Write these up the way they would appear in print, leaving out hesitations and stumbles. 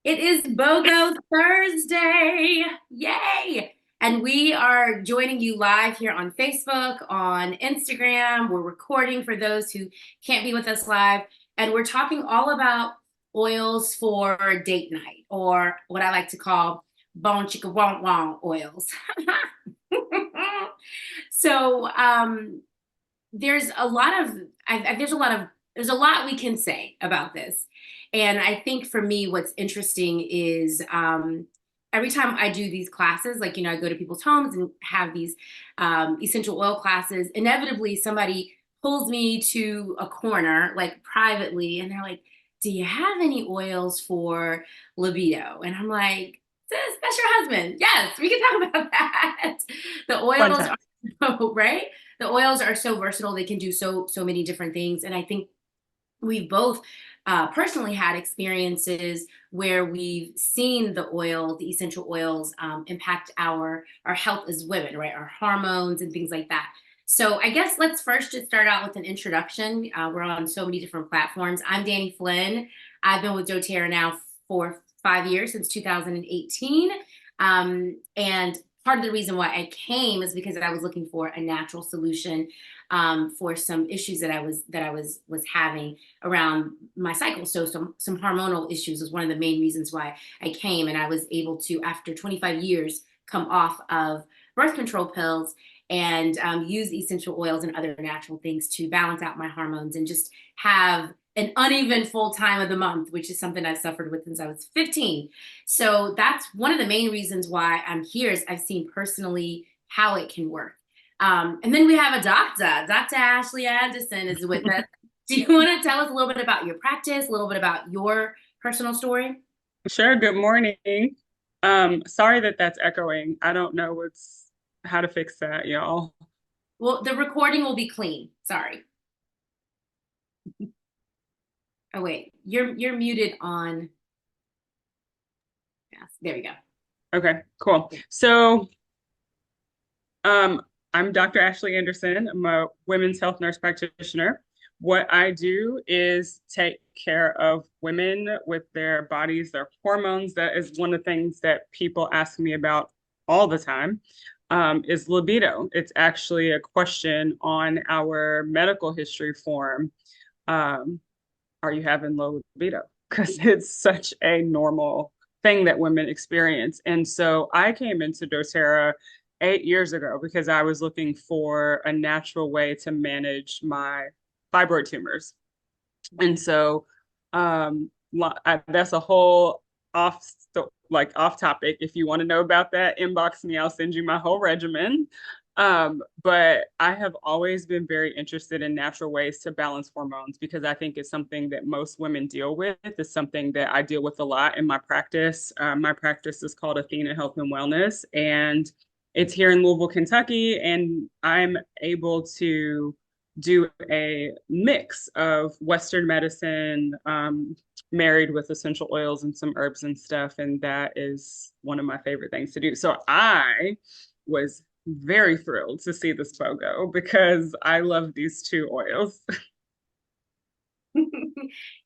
It is BOGO Thursday. Yay! And we are joining you live here on Facebook, on Instagram. We're recording for those who can't be with us live. And we're talking all about oils for date night, or what I like to call bone chicka wong wong oils. so there's a lot of there's a lot we can say about this, and I think for me what's interesting is every time I do these classes, like, I go to people's homes and have these essential oil classes, inevitably somebody pulls me to a corner, like privately, and they're like, do you have any oils for libido? And I'm like, sis, that's your husband. Yes, we can talk about that. The Fun oils time. are right. The oils are so versatile. They can do so many different things. And I think we've both personally had experiences where we've seen the essential oils, impact our health as women, right? Our hormones and things like that. So I guess let's first just start out with an introduction. We're on so many different platforms. I'm Danny Flynn. I've been with doTERRA now for 5 years, since 2018. And part of the reason why I came is because I was looking for a natural solution for some issues that I was having around my cycle. So some hormonal issues was one of the main reasons why I came, and I was able to, after 25 years, come off of birth control pills and use essential oils and other natural things to balance out my hormones and just have an uneventful time of the month, which is something I've suffered with since I was 15. So that's one of the main reasons why I'm here, is I've seen personally how it can work. And then we have a doctor. Dr. Ashley Anderson is with us. Do you want to tell us a little bit about your practice, a little bit about your personal story? Sure. Good morning. Sorry that that's echoing. I don't know how to fix that, y'all. Well, the recording will be clean. Sorry. Oh wait, you're muted on. Yes, there we go. Okay, cool. So, um, I'm Dr. Ashley Anderson. I'm a women's health nurse practitioner. What I do is take care of women with their bodies, their hormones. That is one of the things that people ask me about all the time, is libido. It's actually a question on our medical history form. Um, are you having low libido? Because it's such a normal thing that women experience. And so I came into doTERRA 8 years ago because I was looking for a natural way to manage my fibroid tumors. And so that's a whole off topic. If you want to know about that, inbox me. I'll send you my whole regimen. But I have always been very interested in natural ways to balance hormones because I think it's something that most women deal with. It's something that I deal with a lot in my practice. My practice is called Athena Health and Wellness, and it's here in Louisville, Kentucky. And I'm able to do a mix of Western medicine, married with essential oils and some herbs and stuff. And that is one of my favorite things to do. So I was very thrilled to see this BOGO because I love these two oils.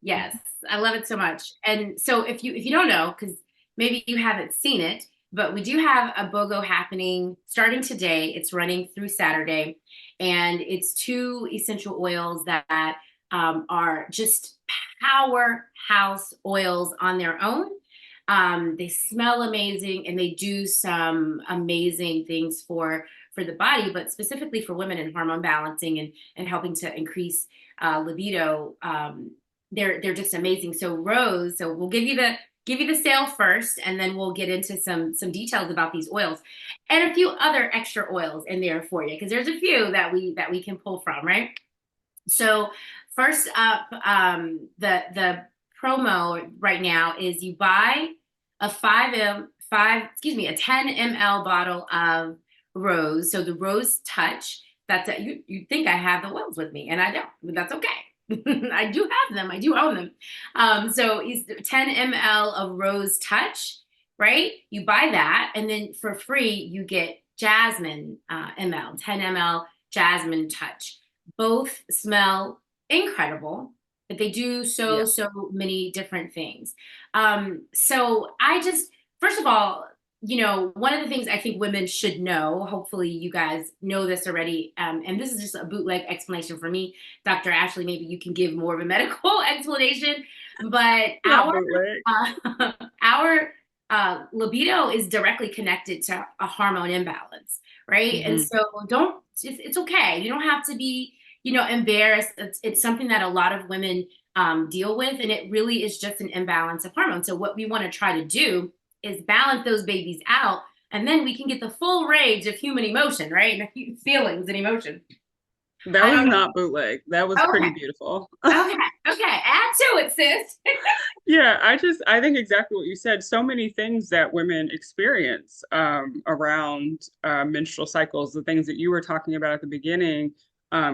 Yes, I love it so much. And so if you don't know, because maybe you haven't seen it, but we do have a BOGO happening starting today. It's running through Saturday, and it's two essential oils that are just powerhouse oils on their own. They smell amazing, and they do some amazing things for the body, but specifically for women in hormone balancing and helping to increase libido. They're just amazing. So Rose, so we'll give you the sale first, and then we'll get into some details about these oils and a few other extra oils in there for you, because there's a few that we can pull from, right? So first up, the promo right now is you buy a 10 ml bottle of Rose. So the Rose Touch. That's it. You think I have the oils with me, and I don't, but that's okay. I do have them. I do own them. So it's 10 ml of Rose Touch, right? You buy that, and then for free you get Jasmine ml, 10 ml Jasmine Touch. Both smell incredible. but they do Yeah. so many different things. So I just, first of all, one of the things I think women should know, hopefully you guys know this already, and this is just a bootleg explanation for me. Dr. Ashley, maybe you can give more of a medical explanation, but Not bootleg. our libido is directly connected to a hormone imbalance, right? And Hmm. so it's okay. You don't have to be, embarrassed. It's something that a lot of women deal with, and it really is just an imbalance of hormones. So what we want to try to do is balance those babies out, and then we can get the full range of human emotion, right? And feelings and emotion. That I was don't not bootleg. That was know. pretty Okay. beautiful. Okay. Okay. Add to it, sis. Yeah, I think exactly what you said. So many things that women experience around menstrual cycles, the things that you were talking about at the beginning,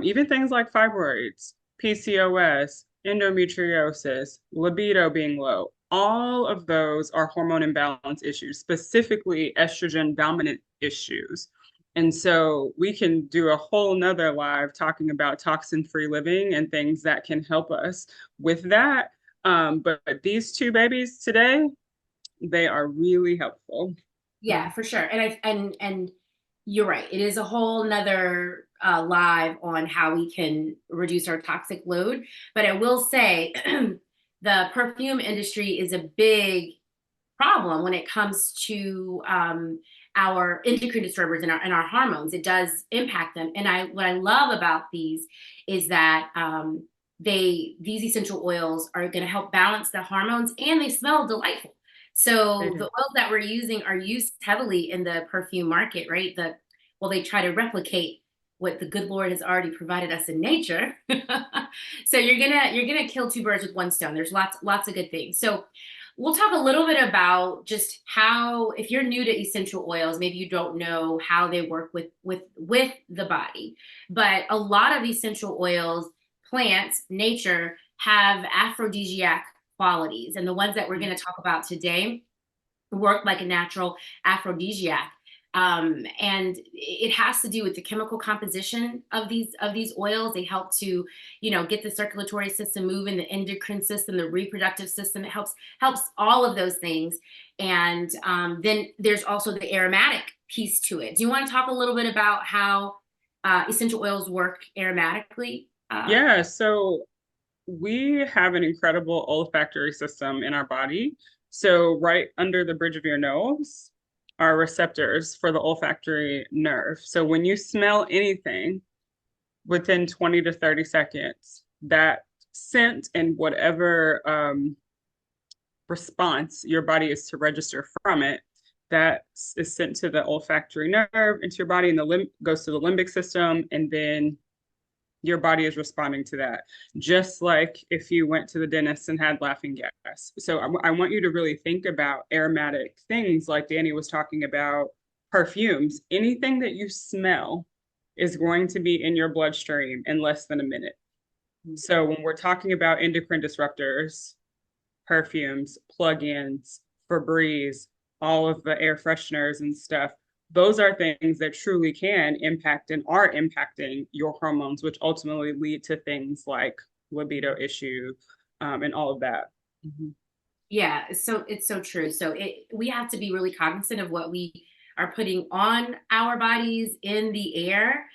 even things like fibroids, PCOS, endometriosis, libido being low, all of those are hormone imbalance issues, specifically estrogen dominant issues. And so we can do a whole nother live talking about toxin-free living and things that can help us with that. But these two babies today, they are really helpful. Yeah, for sure. And you're right. It is a whole nother live on how we can reduce our toxic load. But I will say the perfume industry is a big problem when it comes to our endocrine disturbers and our hormones. It does impact them. And what I love about these is that these essential oils are going to help balance the hormones, and they smell delightful. They So the do. oils that we're using are used heavily in the perfume market, right? They try to replicate what the good Lord has already provided us in nature. So you're gonna kill two birds with one stone. There's lots of good things. So we'll talk a little bit about just how, if you're new to essential oils, maybe you don't know how they work with the body. But a lot of essential oils, plants, nature, have aphrodisiac qualities. And the ones that we're going to talk about today work like a natural aphrodisiac. And it has to do with the chemical composition of these oils. They help to, get the circulatory system moving, the endocrine system, the reproductive system. It helps all of those things. And then there's also the aromatic piece to it. Do you want to talk a little bit about how essential oils work aromatically? Yeah, so we have an incredible olfactory system in our body. So right under the bridge of your nose are receptors for the olfactory nerve. So when you smell anything within 20 to 30 seconds, that scent and whatever response your body is to register from it, that is sent to the olfactory nerve into your body, and the goes to the limbic system, and then your body is responding to that. Just like if you went to the dentist and had laughing gas. So I want you to really think about aromatic things like Danny was talking about, perfumes. Anything that you smell is going to be in your bloodstream in less than a minute. So when we're talking about endocrine disruptors, perfumes, plugins, Febreze, all of the air fresheners and stuff, those are things that truly can impact and are impacting your hormones, which ultimately lead to things like libido issue and all of that. Mm-hmm. Yeah, so it's so true. So we have to be really cognizant of what we are putting on our bodies, in the air,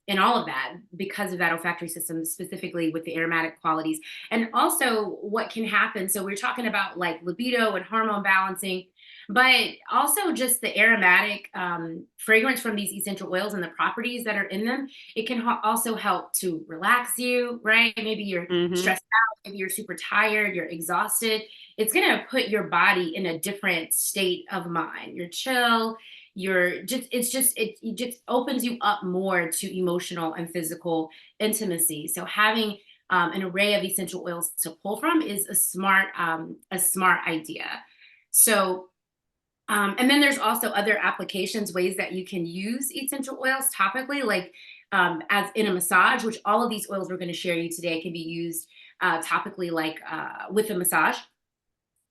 and all of that, because of that olfactory system, specifically with the aromatic qualities. And also what can happen. So we're talking about like libido and hormone balancing, but also just the aromatic fragrance from these essential oils and the properties that are in them. It can also help to relax you, right? Maybe you're Mm-hmm. stressed out, maybe you're super tired, you're exhausted. It's going to put your body in a different state of mind. You're chill, it just opens you up more to emotional and physical intimacy. So having an array of essential oils to pull from is a smart idea. So and then there's also other applications, ways that you can use essential oils topically, like as in a massage, which all of these oils we're going to share you today can be used topically, like with a massage,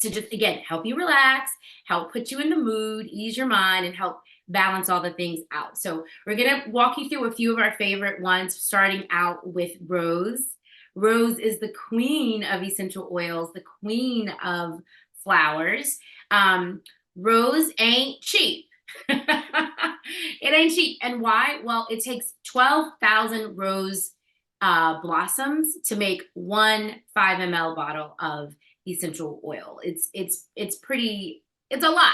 to just, again, help you relax, help put you in the mood, ease your mind, and help balance all the things out. So we're going to walk you through a few of our favorite ones, starting out with rose. Rose is the queen of essential oils, the queen of flowers. Um, Rose ain't cheap. It ain't cheap. And why? Well, it takes 12,000 rose blossoms to make one 5 ml bottle of essential oil. It's pretty, it's a lot.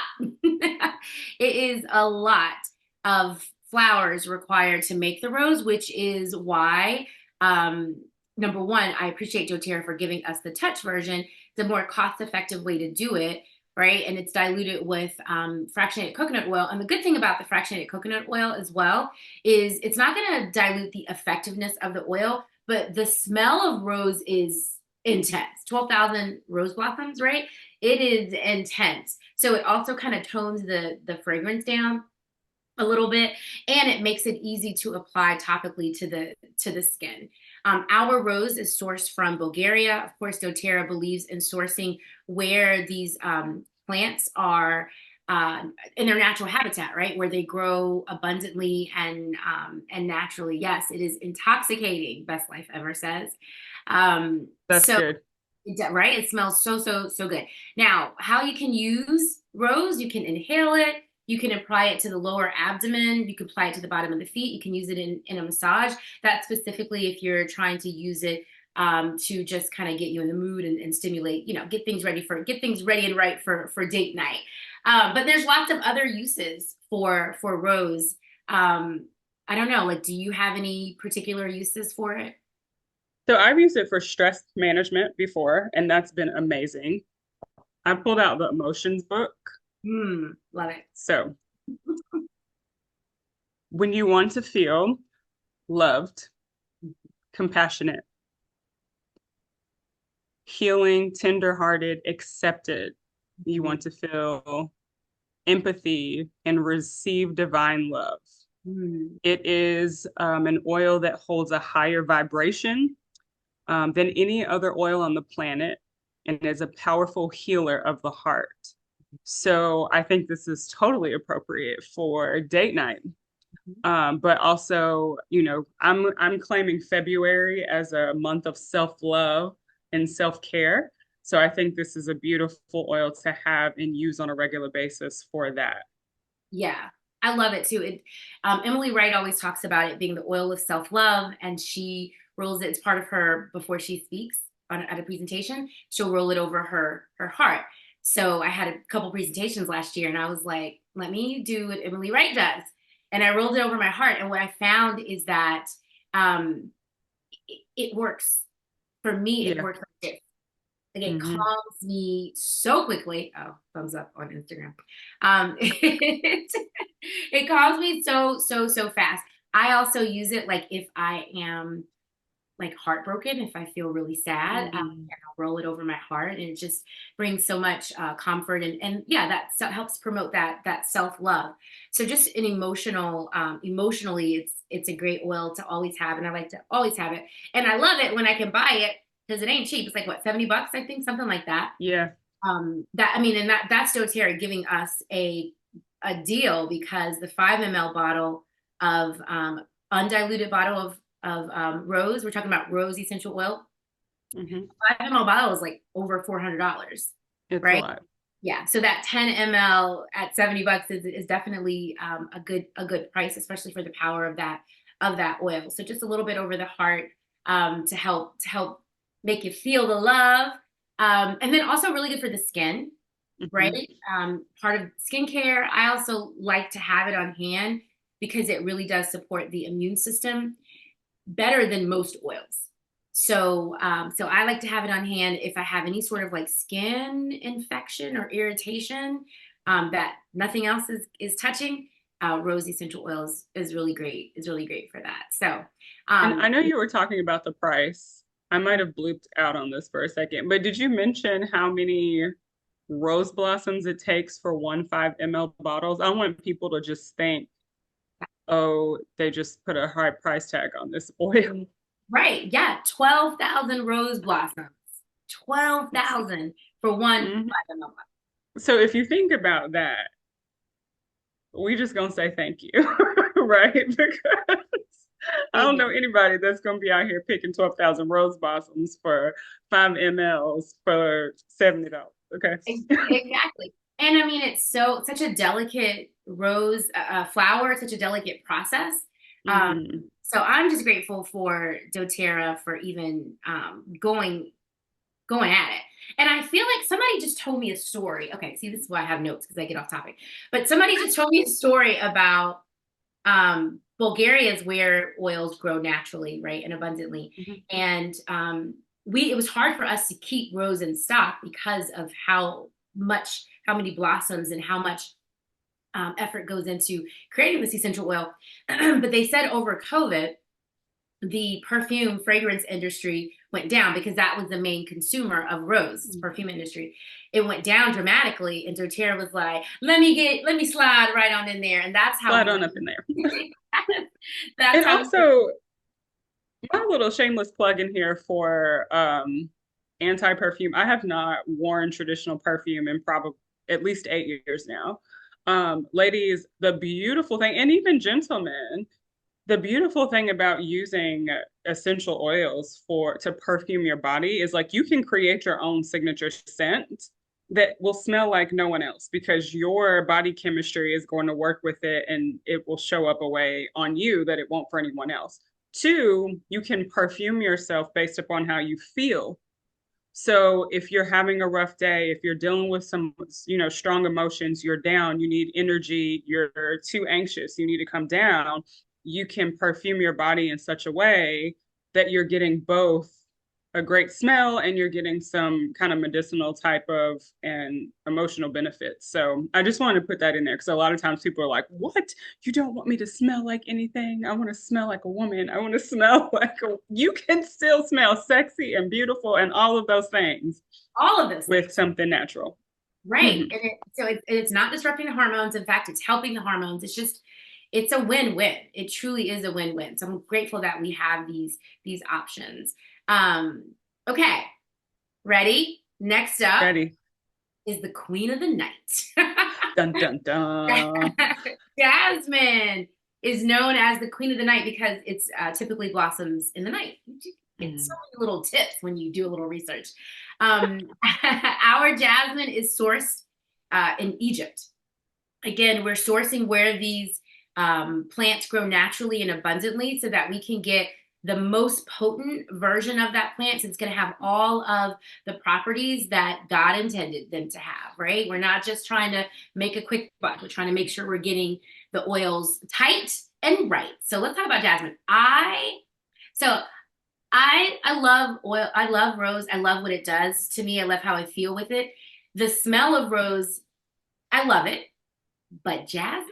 It is a lot of flowers required to make the rose, which is why number one, I appreciate doTERRA for giving us the touch version, the more cost-effective way to do it, right? And it's diluted with fractionated coconut oil. And the good thing about the fractionated coconut oil as well is it's not going to dilute the effectiveness of the oil, but the smell of rose is intense. 12,000 rose blossoms, right? It is intense. So it also kind of tones the fragrance down a little bit, and it makes it easy to apply topically to the skin. Our rose is sourced from Bulgaria. Of course, doTERRA believes in sourcing where these plants are in their natural habitat, right, where they grow abundantly and naturally. Yes, it is intoxicating. Best Life Ever says. That's So good. right, it smells so good. Now, how you can use rose? You can inhale it. You can apply it to the lower abdomen. You can apply it to the bottom of the feet. You can use it in a massage. That's specifically if you're trying to use it to just kind of get you in the mood and stimulate, get things ready and right for date night. But there's lots of other uses for rose. I don't know, like, do you have any particular uses for it? So I've used it for stress management before, and that's been amazing. I pulled out the emotions book. Love it. So when you want to feel loved, compassionate, healing, tenderhearted, accepted, you want to feel empathy and receive divine love. It is an oil that holds a higher vibration than any other oil on the planet and is a powerful healer of the heart. So I think this is totally appropriate for date night. But also, I'm claiming February as a month of self-love and self-care. So I think this is a beautiful oil to have and use on a regular basis for that. Yeah, I love it too. Emily Wright always talks about it being the oil of self-love, and she rolls it as part of her before she speaks at a presentation. She'll roll it over her heart. So I had a couple presentations last year, and I was like, let me do what Emily Wright does, and I rolled it over my heart. And what I found is that it works for me. It Yeah. works like this. Like it calms me so quickly. Oh, thumbs up on Instagram. It calms me so fast. I also use it like if I am like heartbroken, if I feel really sad, and I'll roll it over my heart, and it just brings so much comfort and yeah, that helps promote that self-love. So just an emotionally, it's a great oil to always have, and I like to always have it, and I love it when I can buy it because it ain't cheap. It's like what, $70, I think, something like that. Yeah. That I mean, and that's doTERRA giving us a deal because the 5 ml bottle of undiluted bottle of rose, we're talking about rose essential oil. 5 ml bottle is like over $400, It's a right? lot. Yeah, so that 10 ml at $70 is definitely a good price, especially for the power of that oil. So just a little bit over the heart to help make you feel the love, and then also really good for the skin, right? Part of skincare. I also like to have it on hand because it really does support the immune system better than most oils. So, so I like to have it on hand if I have any sort of like skin infection or irritation that nothing else is touching. Rose essential oils is really great. Is really great for that. So, And I know you were talking about the price. I might have blooped out on this for a second, but did you mention how many rose blossoms it takes for one 5 ml bottles? I want people to just think, oh, they just put a high price tag on this oil. right, yeah, 12,000 rose blossoms, 12,000 for one 5 ml. So if you think about that, we just gonna say thank you, right? Because I don't know anybody that's gonna be out here picking 12,000 rose blossoms for 5 mLs for $70. Okay. Exactly. And I mean, it's such a delicate rose flower, such a delicate process. Um, Hmm. so I'm just grateful for doTERRA for even going at it. And I feel like somebody just told me a story. Okay, see, this is why I have notes because I get off topic. But somebody just told me a story about Bulgaria is where oils grow naturally, right, and abundantly. Hmm. And it was hard for us to keep rose in stock because of how many blossoms and how much effort goes into creating this essential oil. But they said over COVID, the perfume fragrance industry went down because that was the main consumer of rose perfume industry. It went down dramatically, and doTERRA was like, let me slide right on in there, and that's how Slide we on up in there. that's And how we also, my little shameless plug in here for anti-perfume. I have not worn traditional perfume in probably at least 8 years now. Ladies, the beautiful thing, and even gentlemen, the beautiful thing about using essential oils for to perfume your body is like you can create your own signature scent that will smell like no one else because your body chemistry is going to work with it and it will show up a way on you that it won't for anyone else. Two, you can perfume yourself based upon how you feel. So if you're having a rough day, if you're dealing with some, strong emotions, you're down, you need energy, you're too anxious, you need to come down, you can perfume your body in such a way that you're getting both a great smell and you're getting some kind of medicinal type of and emotional benefits. So I just wanted to put that in there because a lot of times people are like, "What? You don't want me to smell like anything? I want to smell like a woman. I want to smell like a..." You can still smell sexy and beautiful and all of those things all of those with things. something natural. Right. Mm-hmm. It's not disrupting the hormones. In fact, it's helping the hormones. It's a win-win. It truly is a win-win. So I'm grateful that we have these options. Um, okay, ready? Next up Ready? is the queen of the night. Dun dun dun. Jasmine is known as the queen of the night because it's typically blossoms in the night. You get so Mm. many little tips when you do a little research. Our jasmine is sourced in Egypt. Again, we're sourcing where these plants grow naturally and abundantly so that we can get the most potent version of that plant. So it's going to have all of the properties that God intended them to have, right? We're not just trying to make a quick buck. We're trying to make sure we're getting the oils tight and right. So let's talk about jasmine. So I love oil. I love rose. I love what it does to me. I love how I feel with it. The smell of rose, I love it. But jasmine,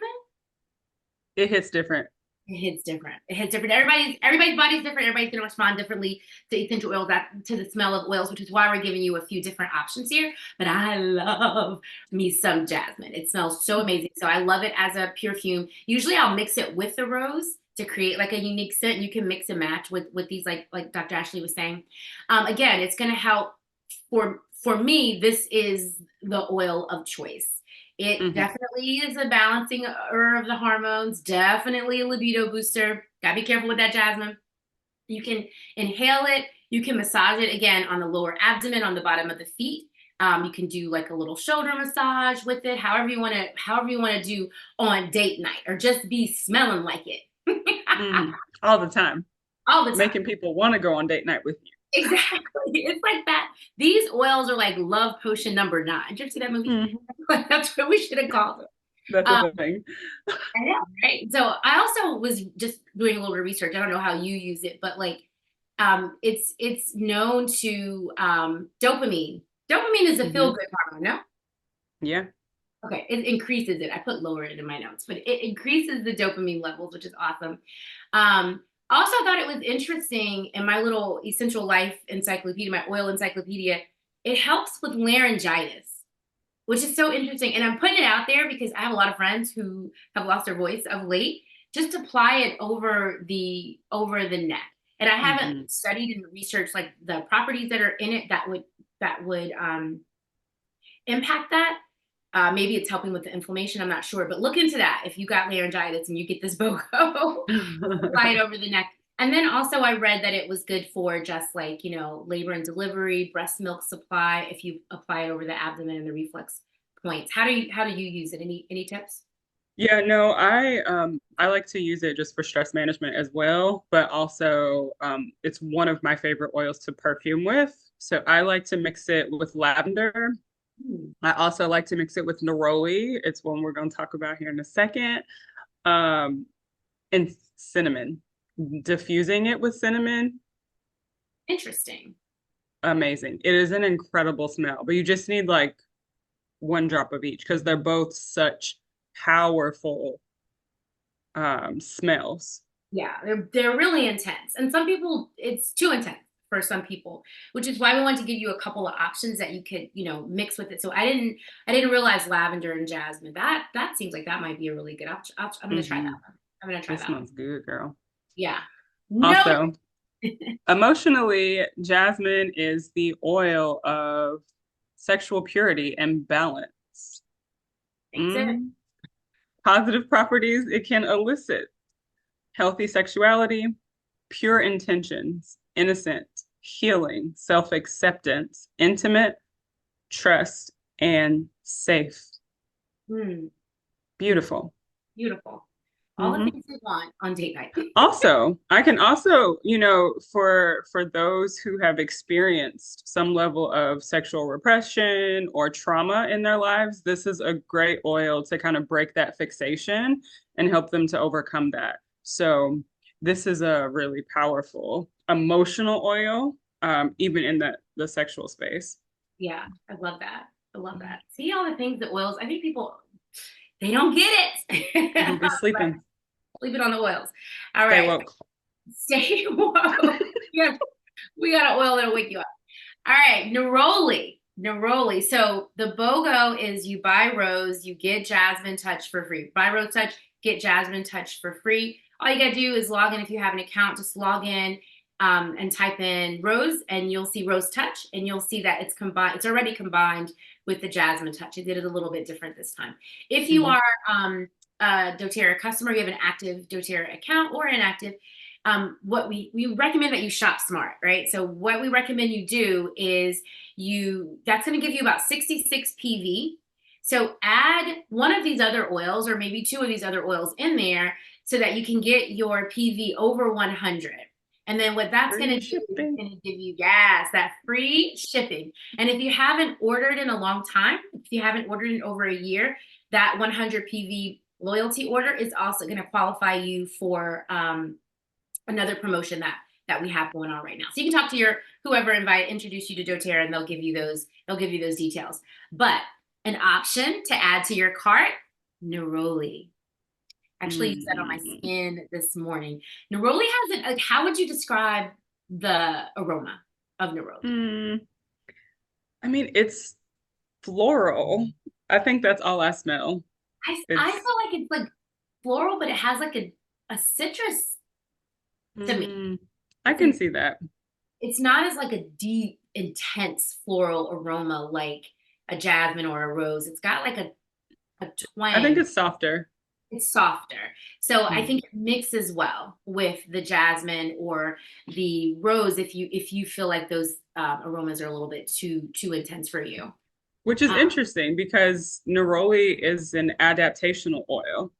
It hits different. it hits different. It hits different. Everybody's body's different. Everybody's gonna respond differently to essential oils, that to the smell of oils, which is why we're giving you a few different options here. But I love me some jasmine. It smells so amazing. So I love it as a perfume. Usually I'll mix it with the rose to create like a unique scent. You can mix and match with these like Dr. Ashley was saying. Again, it's gonna help for me, this is the oil of choice. It Mm-hmm. definitely is a balancing of the hormones, definitely a libido booster. Gotta be careful with that, Jasmine. You can inhale it, you can massage it again on the lower abdomen, on the bottom of the feet. You can do like a little shoulder massage with it, however you want to do on date night, or just be smelling like it Mm-hmm. All the time, all the time. making people want to go on date night with you. Exactly. It's like that. These oils are like love potion number nine. Did you ever see that movie? Mm-hmm. That's what we should have called it. That's Um, the thing. I know, right? So I also was just doing a little bit of research. I don't know how you use it, but like it's known to dopamine. Dopamine is a Mm-hmm. feel-good hormone, no? Yeah. Okay, it increases it. I put lower it in my notes, but it increases the dopamine levels, which is awesome. Also thought it was interesting in my little essential life encyclopedia, my oil encyclopedia, it helps with laryngitis, which is so interesting. And I'm putting it out there because I have a lot of friends who have lost their voice of late. Just apply it over the neck. And I haven't Mm-hmm. studied and researched like the properties that are in it that would impact that. Maybe it's helping with the inflammation. I'm not sure, but look into that. If you got laryngitis and you get this BOGO, apply it over the neck. And then also I read that it was good for just like, labor and delivery, breast milk supply, if you apply it over the abdomen and the reflex points. How do you use it? Any tips? Yeah, no, I like to use it just for stress management as well, but also it's one of my favorite oils to perfume with. So I like to mix it with lavender. Hmm, I also like to mix it with neroli. It's one we're going to talk about here in a second. Um, and cinnamon. Diffusing it with cinnamon, interesting. amazing. It is an incredible smell, but you just need like one drop of each because they're both such powerful smells. Yeah, they're really intense. And some people it's too intense for some people, which is why we want to give you a couple of options that you could, mix with it. So I didn't realize lavender and jasmine. That seems like that might be a really good option. I'm gonna try that Hmm. one. I'm gonna try It that one. smells good, girl. Yeah. No. Also, emotionally, jasmine is the oil of sexual purity and balance. Thanks, it. Mm. Positive properties it can elicit: healthy sexuality, pure intentions, innocent, healing, self-acceptance, intimate, trust, and safe. Hmm, Beautiful. beautiful. All the Mhm. things we want on date night. Also, I can also, for those who have experienced some level of sexual repression or trauma in their lives, this is a great oil to kind of break that fixation and help them to overcome that. So this is a really powerful emotional oil, even in the sexual space. Yeah, I love that. I love that. See all the things that oils. I think people they don't get People it. be sleeping. Leave it on the oils. All Stay right. woke. Stay woke. Yeah, we got an oil that'll wake you up. All right, neroli. Neroli. So the BOGO is you buy rose, you get jasmine touch for free. Buy rose touch, get jasmine touch for free. All you gotta do is log in if you have an account. Just log in and type in rose, and you'll see rose touch, and you'll see that it's combined. It's already combined with the jasmine touch. I did it a little bit different this time. If you Mhm. are a DoTerra customer, you have an active doTERRA account or inactive, what we recommend that you shop smart, right? So what we recommend you do is that's going to give you about 66 PV. So add one of these other oils or maybe two of these other oils in there so that you can get your PV over 100. And then what that's going Free to do is shipping. going to give you, yes, that free shipping. And if you haven't ordered in a long time, if you haven't ordered in over a year, that 100 PV loyalty order is also going to qualify you for another promotion that we have going on right now. So you can talk to your whoever introduced you to doTERRA, and they'll give you those details. But an option to add to your cart, neroli. Actually used that on my Mm. skin this morning. Neroli has like, how would you describe the aroma of neroli? Mm. I mean, it's floral. I think that's all I smell. I It's feel like it's like floral, but it has like a citrus to me. mm, I It's can in, see that. it's not as like a deep, intense floral aroma like a jasmine or a rose. It's got like a I think twang. it's softer. It's softer. So I Mm. think it mixes well with the jasmine or the rose if you feel like those aromas are a little bit too intense for you. Which is Um, interesting because neroli is an adaptational oil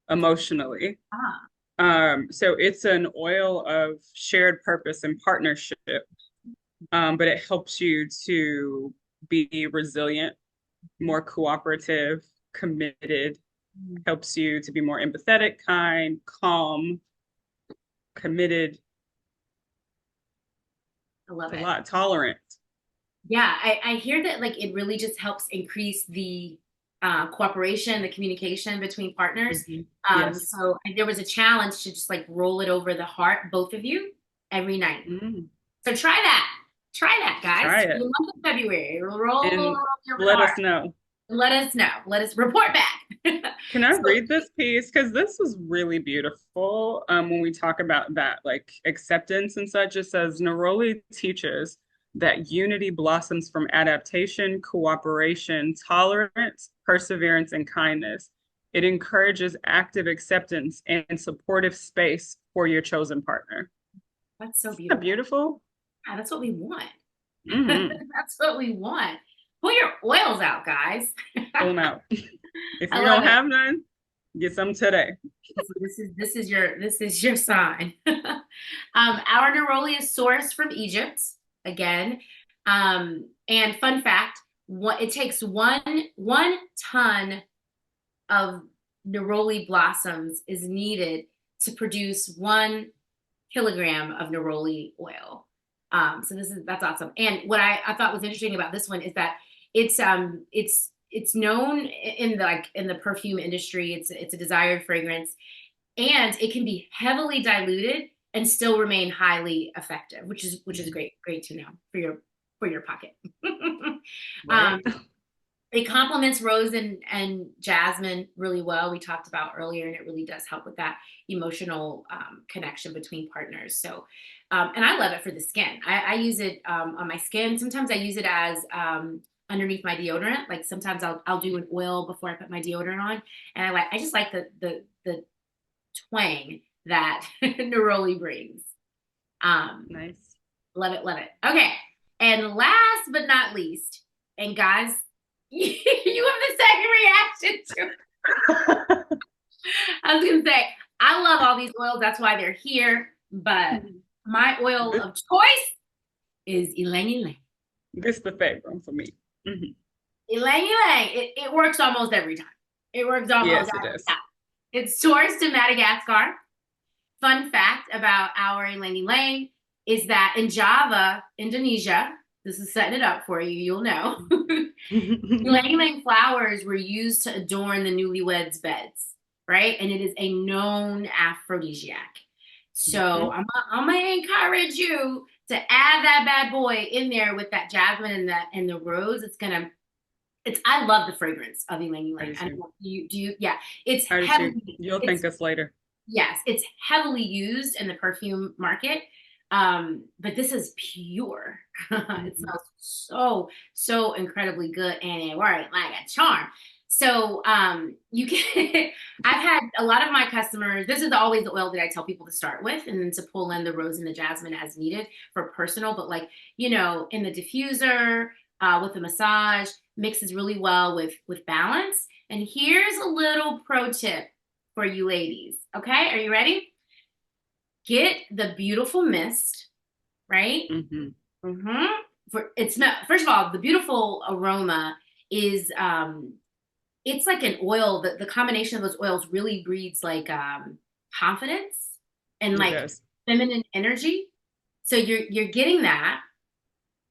emotionally. ah, So it's an oil of shared purpose and partnership, but it helps you to be resilient, more cooperative, committed, helps you to be more empathetic, kind, calm, committed. I love It's a it. lot, tolerant. Yeah, I hear that like it really just helps increase the cooperation, the communication between partners. Mhm. Yes. So there was a challenge to just like roll it over the heart, both of you, every night. Mm. So try that. Try that, guys. Try For the it month of February, roll it and over the let heart. us know. Let us know. Let us report back. Can I So read this piece? Because this was really beautiful when we talk about that, like acceptance and such. It says, Neroli teaches that unity blossoms from adaptation, cooperation, tolerance, perseverance, and kindness. It encourages active acceptance and supportive space for your chosen partner. That's so Isn't that beautiful. beautiful? Yeah, that's what we want. Mm-hmm. That's what we want. Pull your oils out, guys. Pull them out. If I you love don't it. have none, get some today. This is your sign. Our neroli is sourced from Egypt again. And fun fact, what it takes one ton of neroli blossoms is needed to produce 1 kilogram of neroli oil. So that's awesome. And what I thought was interesting about this one is that it's known in the perfume industry. It's a desired fragrance, and it can be heavily diluted and still remain highly effective, which is great to know for your pocket. um, Right. it complements rose and jasmine really well. We talked about earlier, and it really does help with that emotional connection between partners. So, and I love it for the skin. I use it on my skin. Sometimes I use it as underneath my deodorant. Like sometimes I'll do an oil before I put my deodorant on, and I just like the twang that neroli brings. Nice. Love it, love it. Okay, and last but not least, and guys, you have the second reaction to. I was gonna say I love all these oils. That's why they're here. But my oil This, of choice is ylang ylang. this is the favorite one for me. Mhm. Ylang ylang. It works almost every time. It works almost Yes, it every does. time. It's sourced in Madagascar. Fun fact about our ylang ylang is that in Java, Indonesia, this is setting it up for you. You'll know. Ylang ylang flowers were used to adorn the newlyweds' beds, right? And it is a known aphrodisiac. So Mhm. I'm gonna encourage you to add that bad boy in there with that jasmine and the rose. I love the fragrance of ylang I do ylang. I too. know you do you yeah, it's I do too. heavily You'll it's thank us later. yes, it's heavily used in the perfume market. But this is pure. It Mhm. smells so incredibly good, and it works like a charm. So you can I've had a lot of my customers, this is always the oil that I tell people to start with, and then to pull in the rose and the jasmine as needed for personal, but like, in the diffuser, with the massage, mixes really well with balance. And here's a little pro tip for you ladies. Okay, are you ready? Get the beautiful mist, right? Mhm. Mm-hmm. First of all, the beautiful aroma is it's like an oil. The combination of those oils really breeds like confidence and It like does. feminine energy. So you're getting that,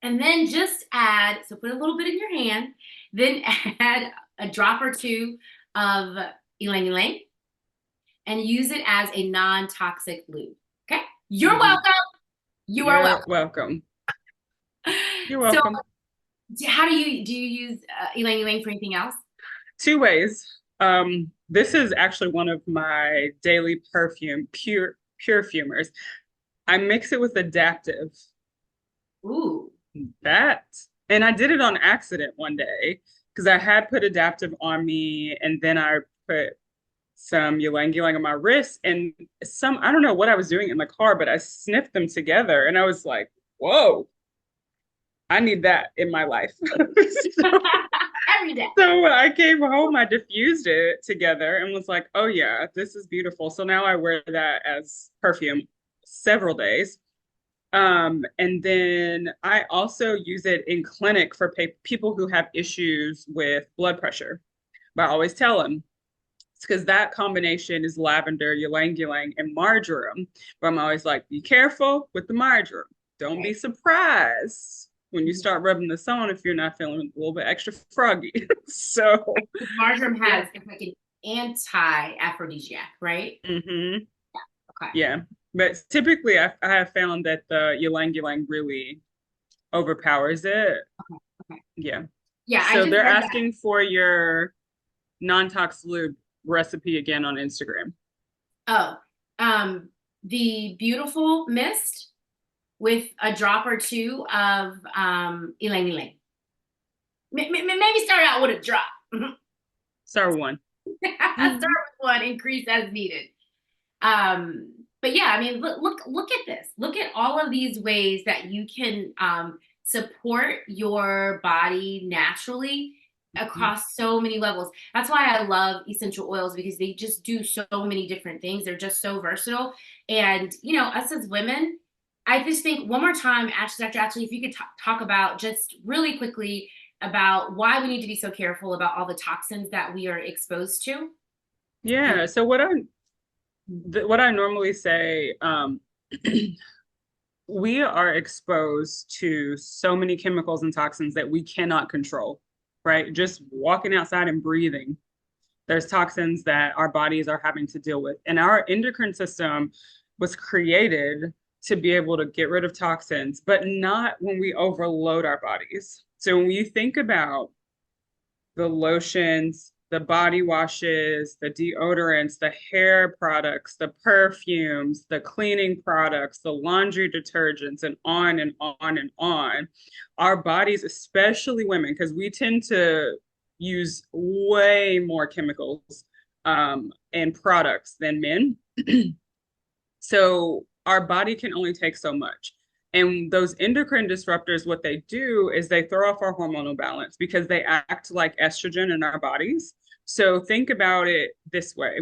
and then just add. So put a little bit in your hand, then add a drop or two of ylang ylang, and use it as a non-toxic lube. Okay, you're Mhm. welcome. You are You're welcome. welcome. You're So, welcome. how do you use ylang ylang for anything else? Two ways. This is actually one of my daily pure fumers. I mix it with Adaptive. Ooh, That, and I did it on accident one day because I had put Adaptive on me, and then I put some ylang ylang on my wrist, and I don't know what I was doing in the car, but I sniffed them together, and I was like, "Whoa, I need that in my life." So, every day. so when I came home, I diffused it together and was like, "Oh yeah, this is beautiful." So now I wear that as perfume several days. And then I also use it in clinic for people who have issues with blood pressure. But I always tell them it's because that combination is lavender, ylang ylang, and marjoram. But I'm always like, be careful with the marjoram. Don't be Right. surprised when you start rubbing this on if you're not feeling a little bit extra froggy. So, Marjoram yeah. has it's like an anti-aphrodisiac, right? Hmm. Okay. Yeah. But typically, I have found that the ylang ylang really overpowers it. Okay. Okay. Yeah. Yeah, I So just they're read that. asking for your non-tox lube recipe again on Instagram. Oh, um, the beautiful mist with a drop or two of ylang ylang. Maybe start out with a drop. Star one. Start with one, increase as needed. But yeah, I mean, look at this. Look at all of these ways that you can support your body naturally across so many levels. That's why I love essential oils because they just do so many different things. They're just so versatile. And you know, us as women, I just think one more time, Ashley, Dr. Ashley, if you could talk about just really quickly about why we need to be so careful about all the toxins that we are exposed to. Yeah. So what I normally say, we are exposed to so many chemicals and toxins that we cannot control, right? Just walking outside and breathing, there's toxins that our bodies are having to deal with. And our endocrine system was created to be able to get rid of toxins, but not when we overload our bodies. So when you think about the lotions, the body washes, the deodorants, the hair products, the perfumes, the cleaning products, the laundry detergents, and on and on and on. Our bodies, especially women, because we tend to use way more chemicals and products than men. So our body can only take so much. And those endocrine disruptors, what they do is they throw off our hormonal balance because they act like estrogen in our bodies. So think about it this way.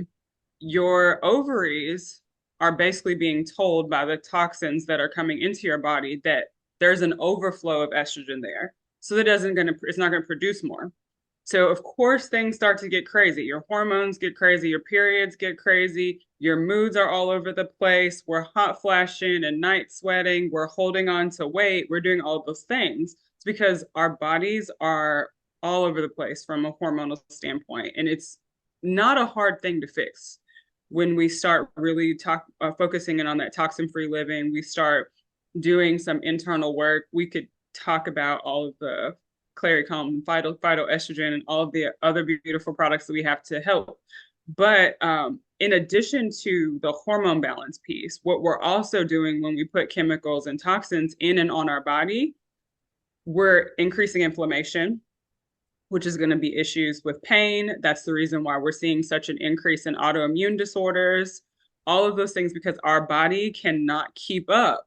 Your ovaries are basically being told by the toxins that are coming into your body that there's an overflow of estrogen there. So it's not going to produce more. So of course things start to get crazy. Your hormones get crazy, your periods get crazy, your moods are all over the place. We're hot flashing and night sweating, we're holding on to weight, we're doing all those things. It's because our bodies are all over the place from a hormonal standpoint. And it's not a hard thing to fix. When we start really focusing in on that toxin-free living, we start doing some internal work, we could talk about all of the Claritin, phytoestrogen, and all of the other beautiful products that we have to help. But in addition to the hormone balance piece, what we're also doing when we put chemicals and toxins in and on our body, we're increasing inflammation, which is going to be issues with pain. That's the reason why we're seeing such an increase in autoimmune disorders, all of those things, because our body cannot keep up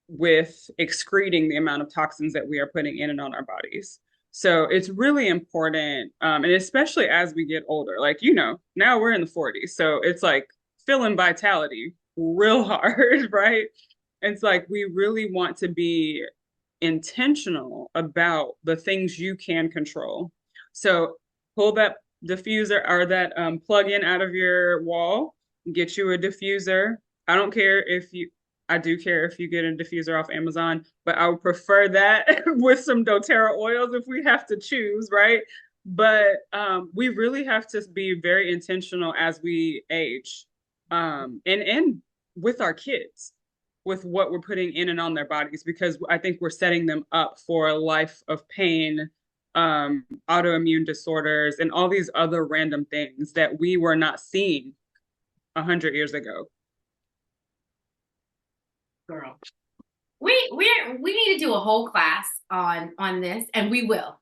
with excreting the amount of toxins that we are putting in and on our bodies. So it's really important, and especially as we get older, like, you know, now we're in the 40s. So it's like feeling vitality real hard, right? It's like we really want to be intentional about the things you can control. So pull that diffuser or that plug-in out of your wall, get you a diffuser. I do care if you get a diffuser off Amazon, but I would prefer that with some doTERRA oils if we have to choose, right? But we really have to be very intentional as we age, and with our kids, with what we're putting in and on their bodies, because I think we're setting them up for a life of pain, autoimmune disorders, and all these other random things that we were not seeing 100 years ago. Girl, we need to do a whole class on this, and we will.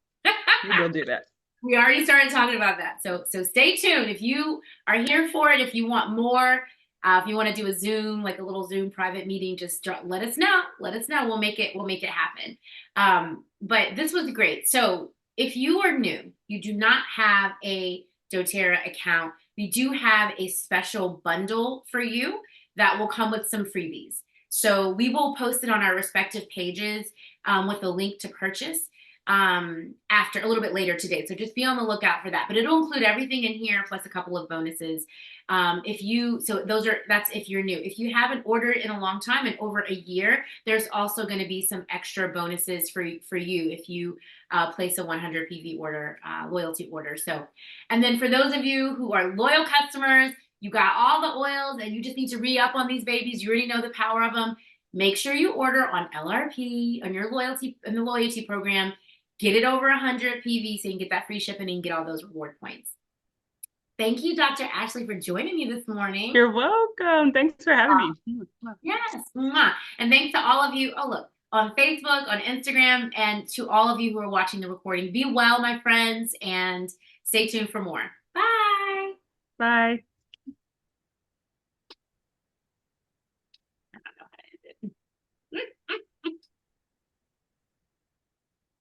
We will do that. We already started talking about that, so stay tuned. If you are here for it, if you want more, if you want to do a Zoom, like a little Zoom private meeting, just let us know. Let us know. We'll make it happen. But this was great. So if you are new, you do not have a doTERRA account, we do have a special bundle for you that will come with some freebies. So we will post it on our respective pages with a link to purchase after a little bit later today. So just be on the lookout for that. But it'll include everything in here plus a couple of bonuses. That's if you're new. If you haven't ordered in a long time, in over a year, there's also going to be some extra bonuses for you if you place a 100 PV order, loyalty order. So, and then for those of you who are loyal customers, you got all the oils and you just need to re-up on these babies. You already know the power of them. Make sure you order on LRP, on your loyalty, in the loyalty program. Get it over 100 PV so you can get that free shipping and get all those reward points. Thank you, Dr. Ashley, for joining me this morning. You're welcome. Thanks for having me. Yes. Mwah. And thanks to all of you. Oh, look, on Facebook, on Instagram, and to all of you who are watching the recording. Be well, my friends, and stay tuned for more. Bye. Bye.